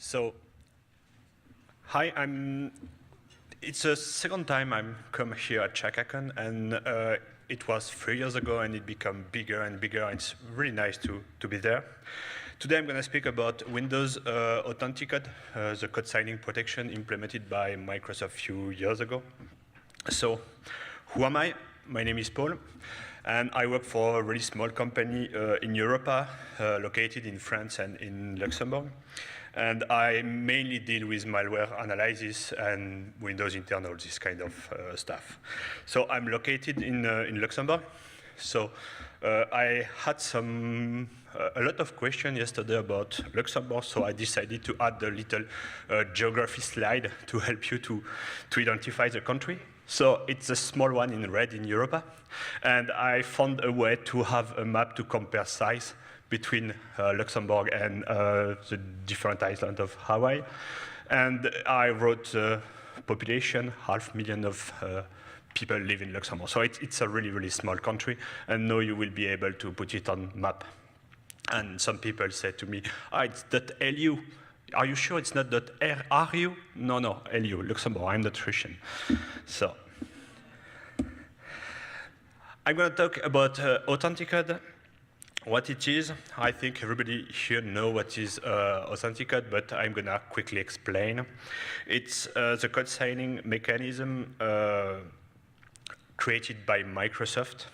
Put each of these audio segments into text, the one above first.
So, hi, it's the second time I'm come here at CHAKACON, and it was 3 years ago, and it became bigger and bigger, and it's really nice to be there. Today I'm going to speak about Windows Authenticode, the code signing protection implemented by Microsoft a few years ago. So, who am I? My name is Paul, and I work for a really small company in Europa, located in France and in Luxembourg. And I mainly deal with malware analysis and Windows internal, this kind of stuff. So I'm located in Luxembourg. So I had a lot of questions yesterday about Luxembourg, so I decided to add a little geography slide to help you to identify the country. So it's a small one in red in Europa, and I found a way to have a map to compare size between Luxembourg and the different islands of Hawaii. And I wrote population, 500,000 of people live in Luxembourg. So it's a really, really small country, and now you will be able to put it on map. And some people say to me, it's .lu. Are you sure it's not .ru? No, LU, Luxembourg, I'm not Russian. So, I'm going to talk about Authenticode, what it is. I think everybody here knows what is Authenticode, but I'm going to quickly explain. It's the code signing mechanism created by Microsoft,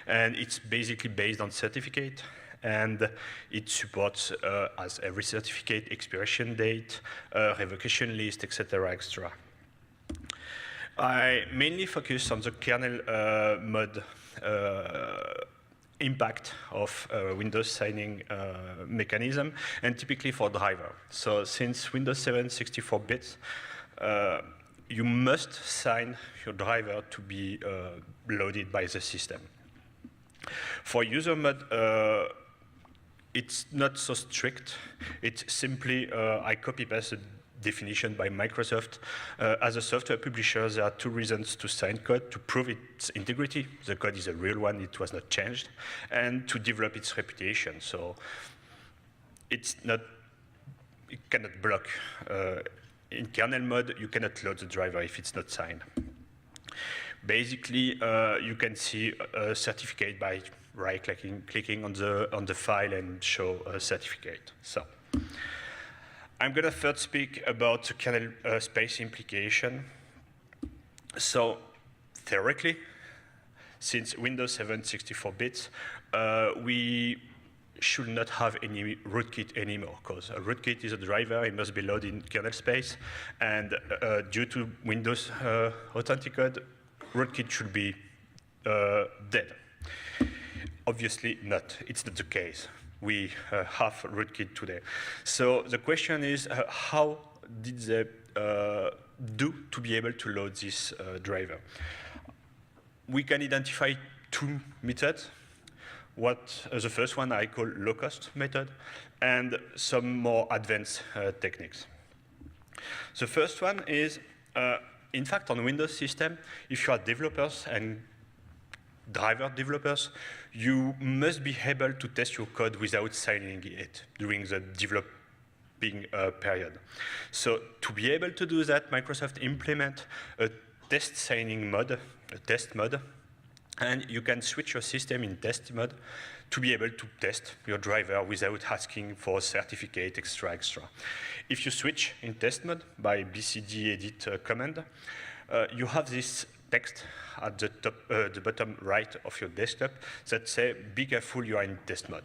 and it's basically based on certificate. And it supports, as every certificate, expiration date, revocation list, etc., etc. I mainly focus on the kernel mode impact of Windows signing mechanism, and typically for driver. So since Windows 7 64 bits, you must sign your driver to be loaded by the system. For user mode, it's not so strict. It's simply, I copy-paste the definition by Microsoft. As a software publisher, there are two reasons to sign code: to prove its integrity, the code is a real one, it was not changed, and to develop its reputation. So it cannot block. In kernel mode, you cannot load the driver if it's not signed. Basically, you can see a certificate by clicking on the file and show a certificate. So, I'm going to first speak about the kernel space implication. So, theoretically, since Windows 7 64 bits, we should not have any rootkit anymore, because a rootkit is a driver, it must be loaded in kernel space, and due to Windows Authenticode, rootkit should be dead. Obviously not, it's not the case. We have rootkit today. So the question is, how did they do to be able to load this driver? We can identify two methods. The first one I call low-cost method, and some more advanced techniques. The first one is, in fact, on Windows system, if you are developers and driver developers, you must be able to test your code without signing it during the developing period. So to be able to do that, Microsoft implement a test signing mode, a test mode, and you can switch your system in test mode to be able to test your driver without asking for a certificate, extra. If you switch in test mode by bcd edit command, you have this text at the bottom right of your desktop that say, be careful, you are in test mode.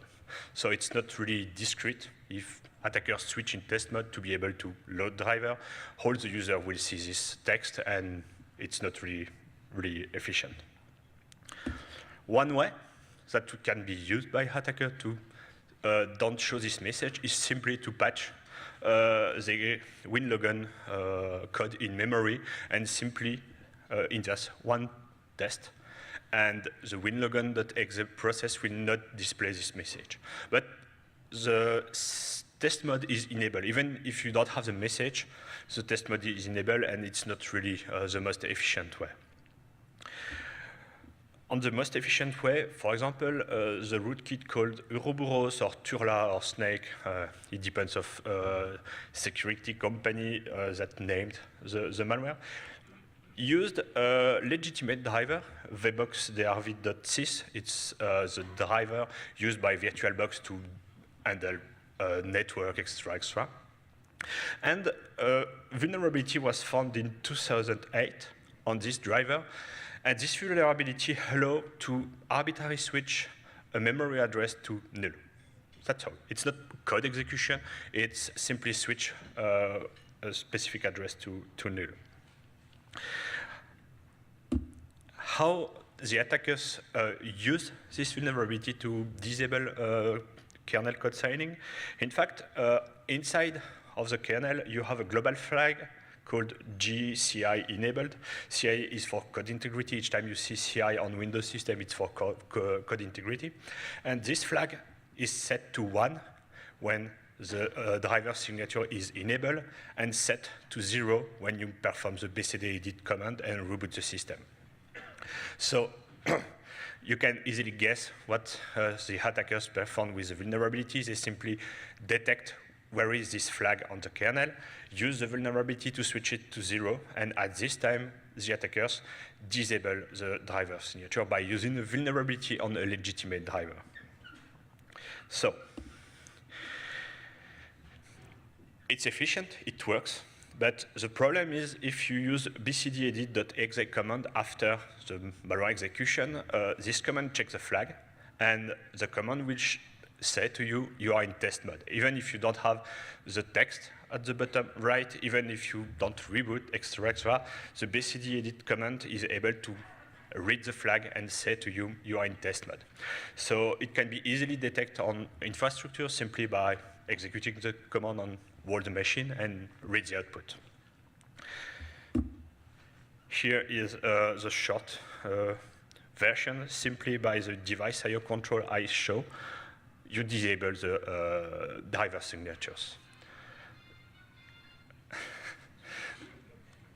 So it's not really discrete. If attackers switch in test mode to be able to load driver, all the user will see this text, and it's not really efficient. One way that can be used by attacker to don't show this message is simply to patch the WinLogon code in memory and simply in just one test, and the winlogon.exe process will not display this message. But the test mode is enabled. Even if you don't have the message, the test mode is enabled, and it's not really the most efficient way. on the most efficient way, for example, the rootkit called Ouroboros or Turla or Snake, it depends of security company that named the malware, used a legitimate driver, vbox-drv.sys. It's the driver used by VirtualBox to handle network, etc. And vulnerability was found in 2008 on this driver. And this vulnerability allowed to arbitrarily switch a memory address to null. That's all. It's not code execution. It's simply switch a specific address to null. How the attackers use this vulnerability to disable kernel code signing? In fact, inside of the kernel, you have a global flag called GCI enabled. CI is for code integrity. Each time you see CI on Windows system, it's for code integrity. And this flag is set to 1 when the driver signature is enabled, and set to 0 when you perform the bcd edit command and reboot the system. So you can easily guess what the attackers perform with the vulnerabilities. They simply detect where is this flag on the kernel, use the vulnerability to switch it to 0, and at this time, the attackers disable the driver signature by using the vulnerability on a legitimate driver. So it's efficient, it works, but the problem is if you use bcdedit.exe command after the malware execution, this command checks the flag, and the command will say to you, you are in test mode. Even if you don't have the text at the bottom right, even if you don't reboot, etc., the bcdedit command is able to read the flag and say to you, you are in test mode. So it can be easily detected on infrastructure simply by executing the command on all the machine and read the output. Here is the short version. Simply by the device IO control I show, you disable the driver signatures.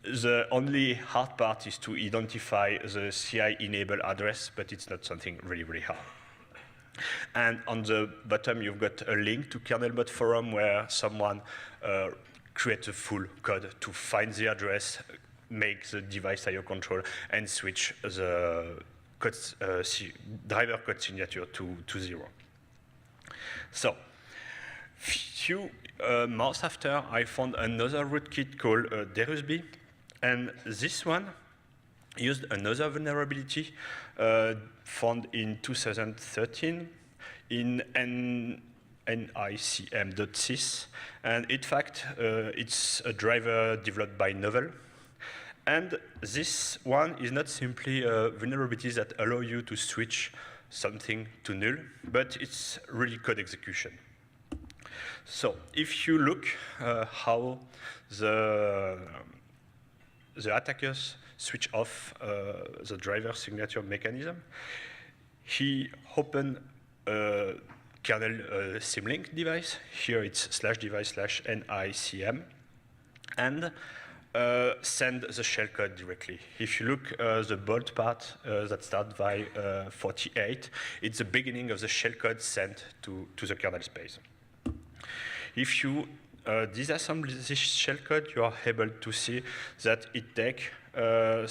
The only hard part is to identify the CI enable address, but it's not something really, really hard. And on the bottom, you've got a link to kernel mod forum where someone creates a full code to find the address, make the device IO control, and switch the code, driver code signature to 0. So, few months after, I found another rootkit called Derusb, and this one used another vulnerability found in 2013 in NICM.sys, and in fact, it's a driver developed by Novell. And this one is not simply a vulnerability that allow you to switch something to null, but it's really code execution. So if you look how the attackers switch off the driver signature mechanism, he opened a kernel symlink device. Here it's /device/NICM, and send the shellcode directly. If you look the bold part that starts by 48, it's the beginning of the shellcode sent to the kernel space. If you disassemble this shellcode, you are able to see that it takes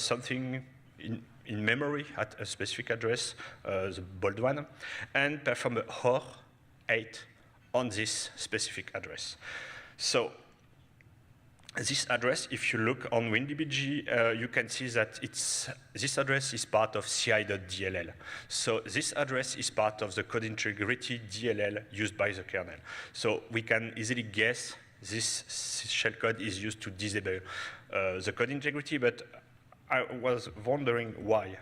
something in memory at a specific address, the bold one, and perform a OR 8 on this specific address. So this address, if you look on WinDBG, you can see that this address is part of ci.dll. So this address is part of the code integrity DLL used by the kernel. So we can easily guess this shellcode is used to disable the code integrity, but I was wondering why.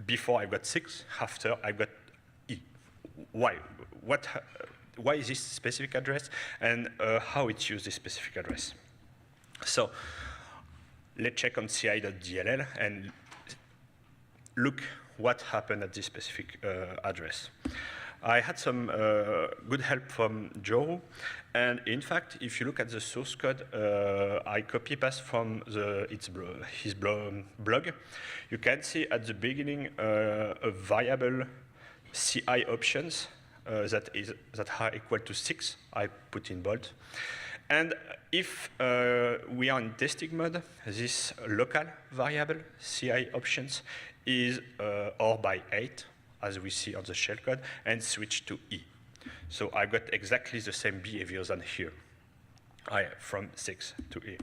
Before I got 6, after I got E. Why? Why is this specific address, and how it uses this specific address? So let's check on ci.dll and look what happened at this specific address. I had some good help from Joe, and in fact, if you look at the source code, I copy-paste from his blog. You can see at the beginning a variable CI options that are equal to 6. I put in bold. And if we are in testing mode, this local variable CI options is OR by 8, as we see on the shellcode, and switch to E. So I got exactly the same behavior than here, from 6 to E.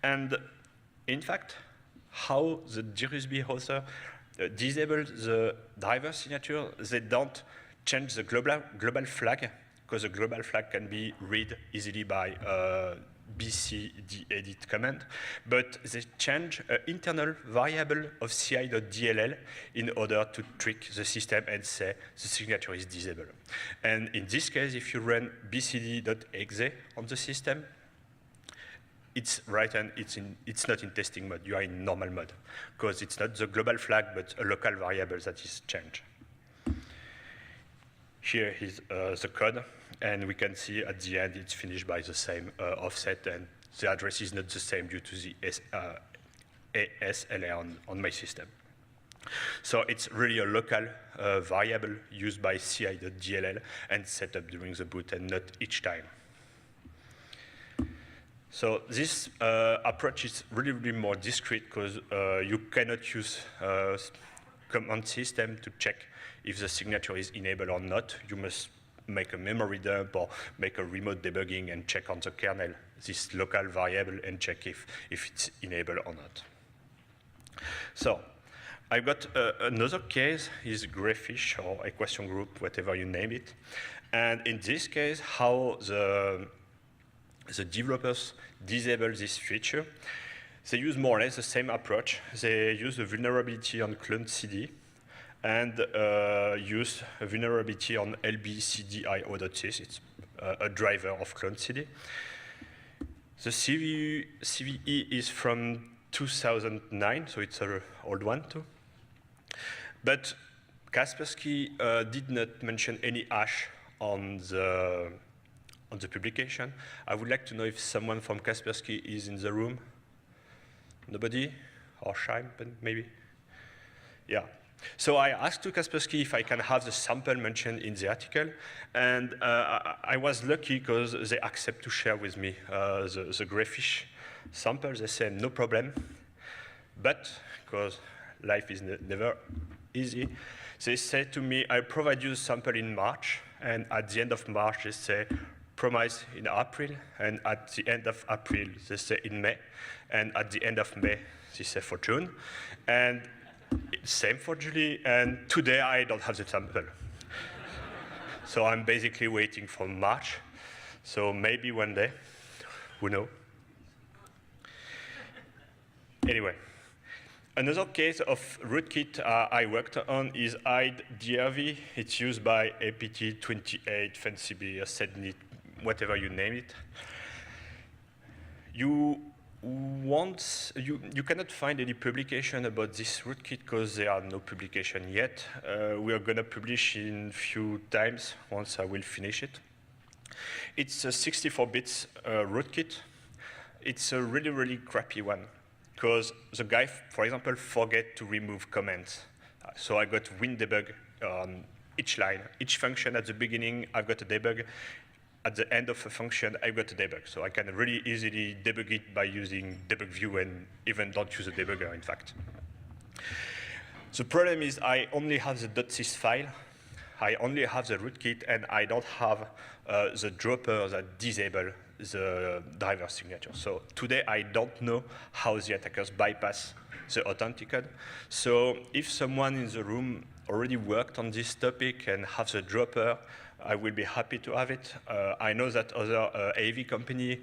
And in fact, how the GRUSB author disable the driver signature, they don't change the global flag, because the global flag can be read easily by bcdedit command, but they change an internal variable of ci.dll in order to trick the system and say the signature is disabled. And in this case, if you run bcd.exe on the system, it's right and it's not in testing mode. You are in normal mode, because it's not the global flag, but a local variable that is changed. Here is the code, and we can see at the end it's finished by the same offset, and the address is not the same due to the ASLR on my system. So it's really a local variable used by ci.dll and set up during the boot and not each time. So this approach is really, really more discreet, because you cannot use command system to check if the signature is enabled or not. You must make a memory dump or make a remote debugging and check on the kernel this local variable and check if it's enabled or not. So I've got another case, is Greyfish or equation group, whatever you name it. And in this case, how the developers disable this feature, they use more or less the same approach. They use a vulnerability on clone-cd and use a vulnerability on lbcdio.sys. It's a driver of clone-cd. The CVE is from 2009, so it's an old one too. But Kaspersky did not mention any hash on the publication. I would like to know if someone from Kaspersky is in the room. Nobody? Or shy, but maybe? Yeah. So I asked to Kaspersky if I can have the sample mentioned in the article, and I was lucky because they accept to share with me the Greyfish sample. They say no problem, but because life is never easy, they say to me, I provide you the sample in March, and at the end of March they say promise in April, and at the end of April they say in May, and at the end of May they say for June, and same for July, and today I don't have the sample. So I'm basically waiting for March. So maybe one day, who knows? Anyway, another case of rootkit I worked on is hide-drv. It's used by apt28, FancyBear, Sednit, whatever you name it. You cannot find any publication about this rootkit because there are no publication yet. We are going to publish in few times once I will finish it. It's a 64 bits rootkit. It's a really, really crappy one because the guy, for example, forget to remove comments. So I got WinDebug on each line. Each function at the beginning, I've got a debug. At the end of a function, I've got a debug. So I can really easily debug it by using debug view and even don't use a debugger, in fact. The problem is I only have the .sys file. I only have the rootkit, and I don't have the dropper that disable the driver signature. So today, I don't know how the attackers bypass the authenticator. So if someone in the room already worked on this topic and have the dropper, I will be happy to have it. I know that other AV company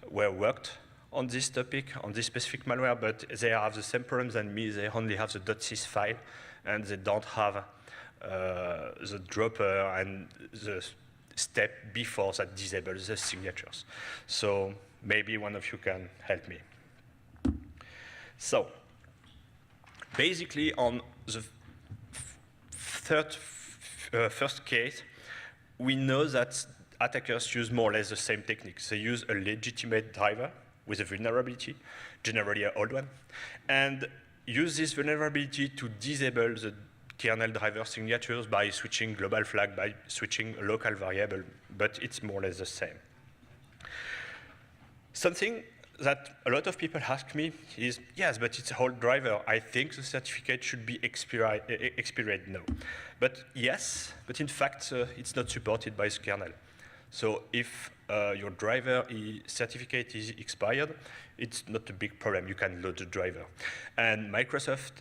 were worked on this topic, on this specific malware, but they have the same problems than me. They only have the .sys file, and they don't have the dropper and the step before that disables the signatures. So maybe one of you can help me. So basically on the first case, we know that attackers use more or less the same techniques. They use a legitimate driver with a vulnerability, generally an old one, and use this vulnerability to disable the kernel driver signatures by switching global flag, by switching a local variable, but it's more or less the same. Something that a lot of people ask me is, yes, but it's a whole driver. I think the certificate should be expired now. But yes, but in fact, it's not supported by the kernel. So if your driver certificate is expired, it's not a big problem. You can load the driver. And Microsoft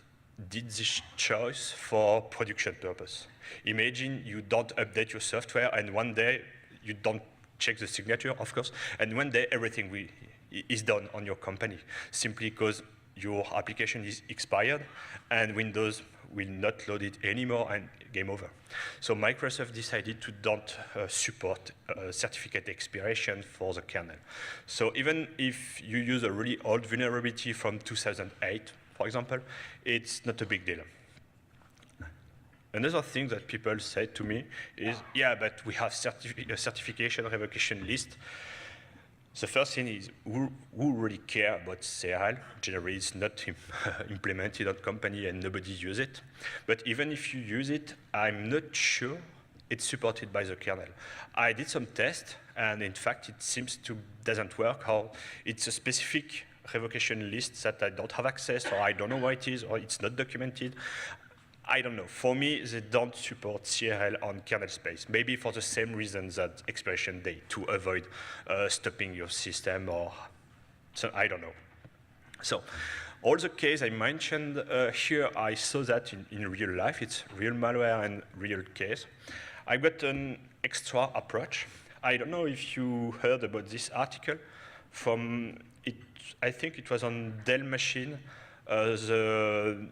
did this choice for production purpose. Imagine you don't update your software, and one day you don't check the signature, of course, and one day everything is done on your company, simply because your application is expired, and Windows will not load it anymore, and game over. So Microsoft decided to don't support certificate expiration for the kernel. So even if you use a really old vulnerability from 2008, for example, it's not a big deal. Another thing that people say to me is, yeah, but we have a certification revocation list. The first thing is, who really care about CRL? Generally, it's not implemented on company and nobody uses it. But even if you use it, I'm not sure it's supported by the kernel. I did some tests, and in fact, it seems to doesn't work, or it's a specific revocation list that I don't have access, or I don't know why it is, or it's not documented. I don't know. For me, they don't support CRL on kernel space. Maybe for the same reasons that expiration date, to avoid stopping your system, or so I don't know. So all the case I mentioned here, I saw that in real life. It's real malware and real case. I got an extra approach. I don't know if you heard about this article from it. I think it was on Dell machine. The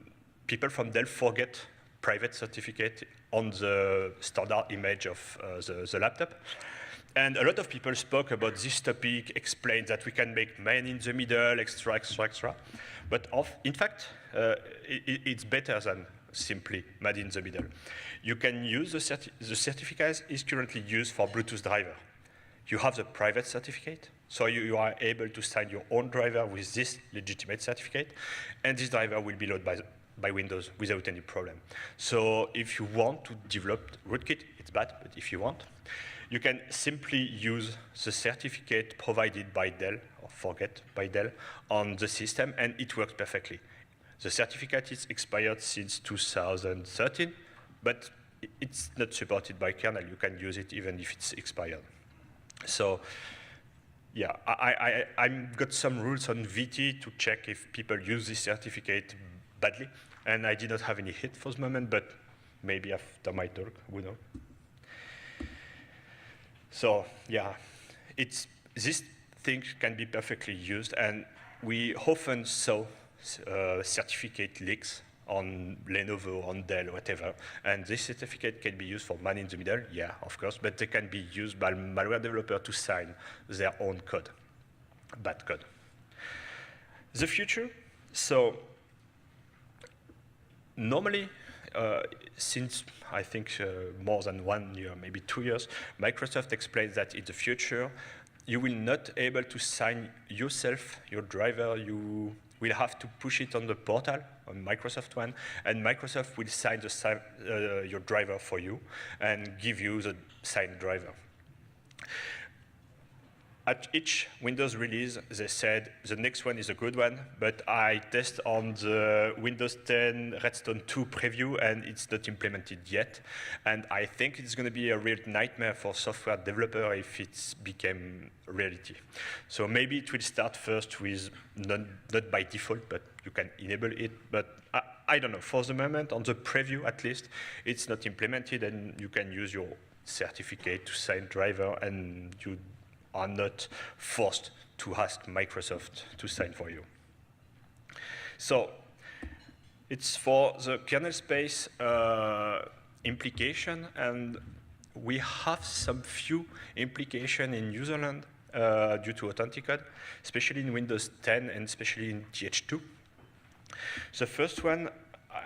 people from Dell forget private certificate on the standard image of the laptop. And a lot of people spoke about this topic, explained that we can make man in the middle, extra, extra, extra. But in fact, it's better than simply man in the middle. You can use the certificate is currently used for Bluetooth driver. You have the private certificate, so you are able to sign your own driver with this legitimate certificate, and this driver will be loaded by Windows without any problem. So if you want to develop rootkit, it's bad, but if you want, you can simply use the certificate provided by Dell, or forget by Dell, on the system, and it works perfectly. The certificate is expired since 2013, but it's not supported by kernel. You can use it even if it's expired. So yeah, I've got some rules on VT to check if people use this certificate badly, and I did not have any hit for the moment, but maybe after my talk, who knows. So yeah, this thing can be perfectly used, and we often saw certificate leaks on Lenovo, on Dell, whatever, and this certificate can be used for man in the middle, yeah, of course, but they can be used by malware developer to sign their own code, bad code. The future, so normally, since I think more than 1 year, maybe 2 years, Microsoft explains that in the future, you will not able to sign yourself your driver. You will have to push it on the portal, on Microsoft One, and Microsoft will sign your driver for you and give you the signed driver. At each Windows release, they said the next one is a good one, but I test on the Windows 10 Redstone 2 preview, and it's not implemented yet. And I think it's going to be a real nightmare for software developer if it's became reality. So maybe it will start first with not by default, but you can enable it. But I don't know. For the moment, on the preview at least, it's not implemented, and you can use your certificate to sign driver, and you are not forced to ask Microsoft to sign for you. So it's for the kernel space implication, and we have some few implication in userland due to Authenticode, especially in Windows 10 and especially in TH2. The first one,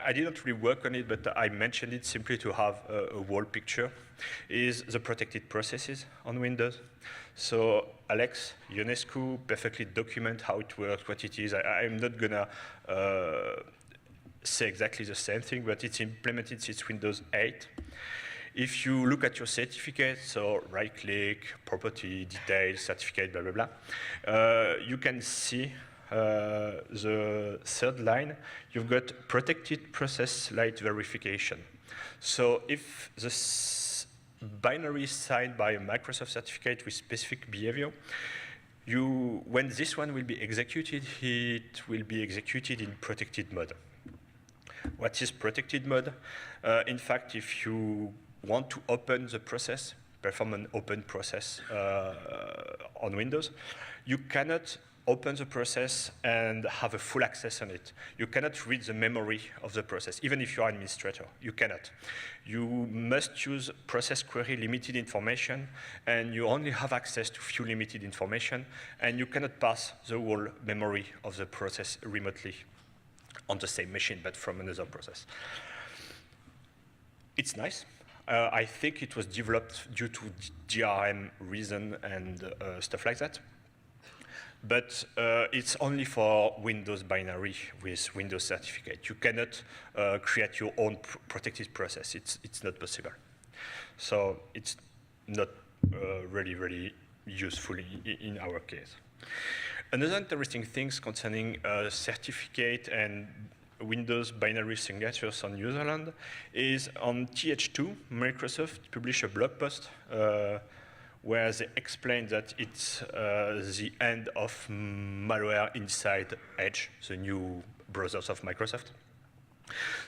I didn't really work on it, but I mentioned it simply to have a whole picture, is the protected processes on Windows. So Alex Ionescu perfectly document how it works, what it is. I'm not gonna say exactly the same thing, but it's implemented since Windows 8. If you look at your certificate, so right-click, property, details, certificate, blah, blah, blah, you can see the third line, you've got protected process light verification. So if the binary is signed by a Microsoft certificate with specific behavior, when this one will be executed, it will be executed in protected mode. What is protected mode? In fact, if you want to open the process, perform an open process on Windows, you cannot open the process and have a full access on it. You cannot read the memory of the process, even if you are an administrator. You cannot. You must use process query limited information, and you only have access to few limited information, and you cannot pass the whole memory of the process remotely on the same machine, but from another process. It's nice. I think it was developed due to DRM reason and stuff like that. But it's only for Windows binary with Windows certificate. You cannot create your own protected process. It's not possible. So it's not really useful in our case. Another interesting thing concerning certificate and Windows binary signatures on userland is on TH2, Microsoft published a blog post where they explain that it's the end of malware inside Edge, the new browsers of Microsoft.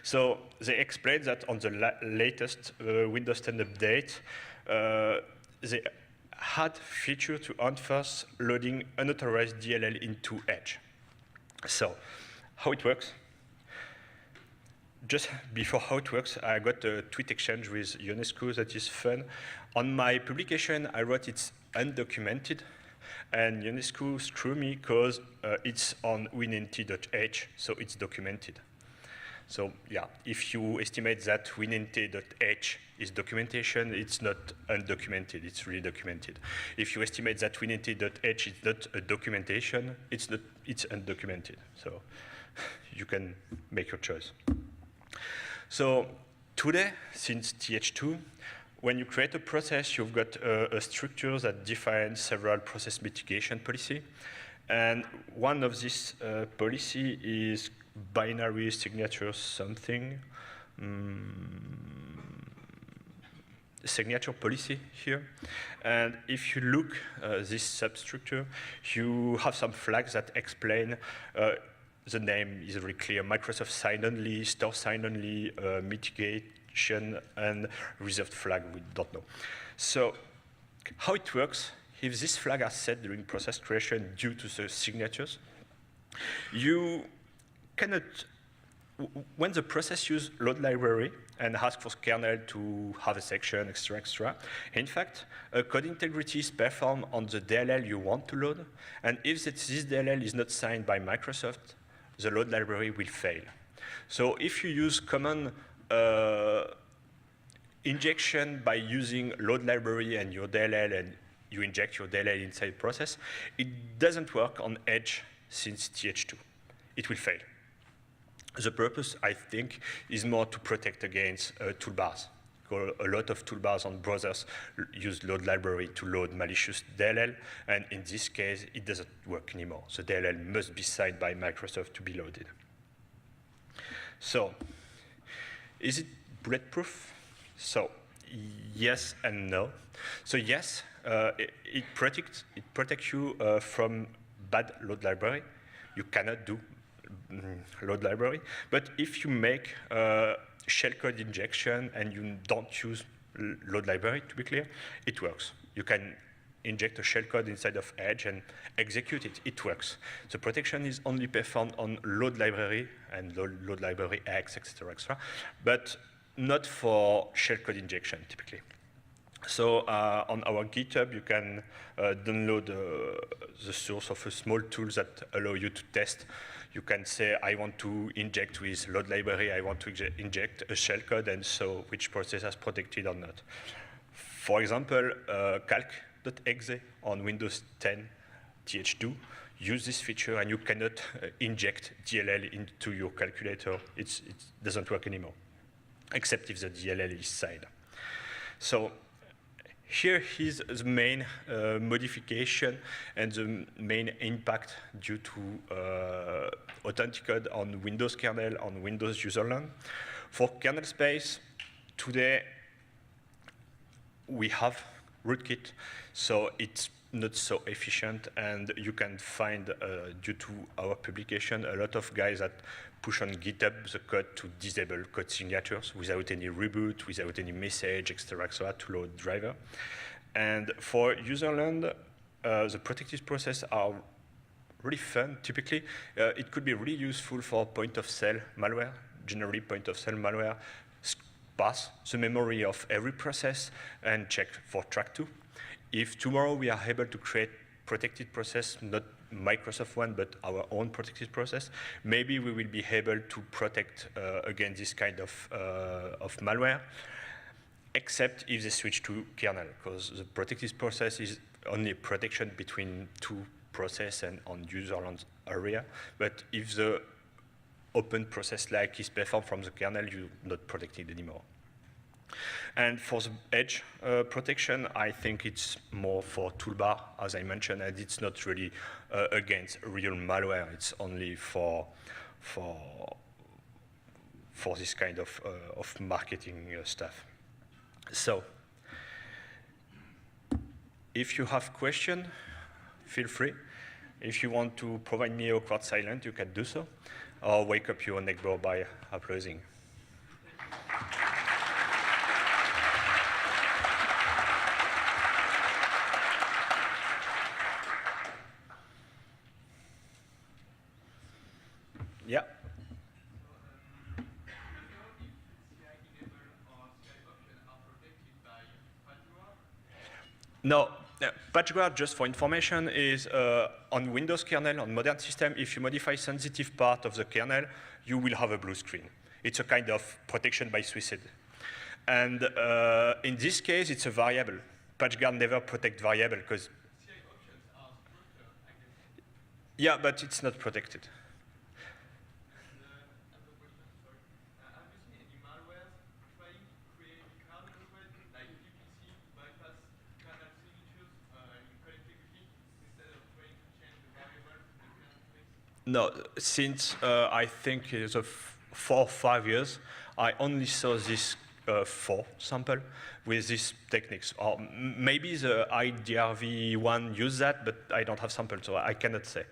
So they explain that on the latest Windows 10 update, they had feature to enforce loading unauthorized DLL into Edge. So how it works? Just before how it works, I got a tweet exchange with Ionescu that is fun. On my publication, I wrote it's undocumented, and Ionescu screwed me because it's on winnt.h, so it's documented. So yeah, if you estimate that winnt.h is documentation, it's not undocumented, it's really documented. If you estimate that winnt.h is not a documentation, it's undocumented. So you can make your choice. So today, since TH2, when you create a process, you've got a structure that defines several process mitigation policy. And one of these policy is binary signature something. Signature policy here. And if you look this substructure, you have some flags that explain the name is very clear, Microsoft sign only, store sign only, mitigation, and reserved flag, we don't know. So how it works, if this flag are set during process creation due to the signatures, you cannot, when the process use load library and ask for kernel to have a section, extra, in fact, code integrity is performed on the DLL you want to load, and if this DLL is not signed by Microsoft, the load library will fail. So if you use common injection by using load library and your DLL, and you inject your DLL inside the process, it doesn't work on Edge since TH2. It will fail. The purpose, I think, is more to protect against toolbars. A lot of toolbars on browsers use load library to load malicious DLL, and in this case, it doesn't work anymore. The DLL must be signed by Microsoft to be loaded. So, is it bulletproof? So, yes and no. So yes, it protects you from bad load library. You cannot do load library, but if you make shellcode injection and you don't use load library, to be clear, it works. You can inject a shellcode inside of Edge and execute it. It works. The protection is only performed on load library and load library X, etc., but not for shellcode injection, typically. So on our GitHub, you can download the source of a small tool that allow you to test. You can say, I want to inject with load library, I want to inject a shellcode, and so which process is protected or not. For example, calc.exe on Windows 10 TH2 use this feature, and you cannot inject DLL into your calculator. It doesn't work anymore, except if the DLL is signed. So here is the main modification and the main impact due to Authenticode on Windows kernel, on Windows userland. For kernel space, today we have rootkit, so it's not so efficient, and you can find, due to our publication, a lot of guys that push on GitHub the code to disable code signatures without any reboot, without any message, etc., to load driver. And for userland, the protected process are really fun. Typically, it could be really useful for point-of-sale malware. Generally, point-of-sale malware pass the memory of every process and check for track2. If tomorrow we are able to create protected process, not Microsoft one, but our own protected process, maybe we will be able to protect against this kind of malware, except if they switch to kernel, because the protected process is only a protection between two processes and on userland area. But if the open process like is performed from the kernel, you're not protected anymore. And for the edge protection, I think it's more for toolbar, as I mentioned, and it's not really against real malware. It's only for this kind of marketing stuff. So, if you have questions, feel free. If you want to provide me a awkward silence, you can do so, or wake up your neighbor by applauding. Yeah. No, PatchGuard, just for information, is on Windows kernel, on modern system, if you modify sensitive part of the kernel, you will have a blue screen. It's a kind of protection by suicide. And in this case, it's a variable. PatchGuard never protect variable because. Yeah, but it's not protected. No, since I think it's 4 or 5 years, I only saw this 4 sample with these techniques. Or maybe the IDRV one used that, but I don't have samples, so I cannot say.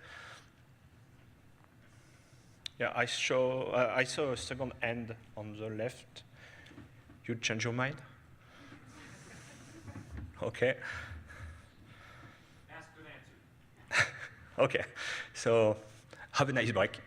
Yeah, I saw a second hand on the left. You change your mind? Okay. Ask and answer. Okay, so have a nice break.